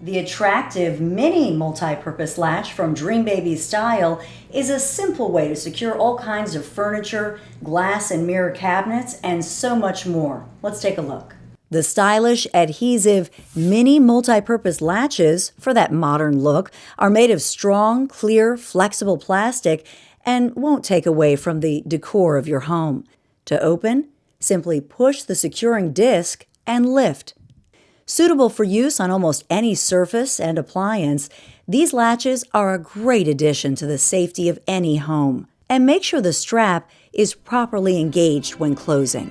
The attractive mini multi-purpose latch from Dreambaby Style is a simple way to secure all kinds of furniture, glass and mirror cabinets, and so much more. Let's take a look. The stylish, adhesive, mini multi-purpose latches, for that modern look, are made of strong, clear, flexible plastic and won't take away from the decor of your home. To open, simply push the securing disc and lift. Suitable for use on almost any surface and appliance, these latches are a great addition to the safety of any home. And make sure the strap is properly engaged when closing.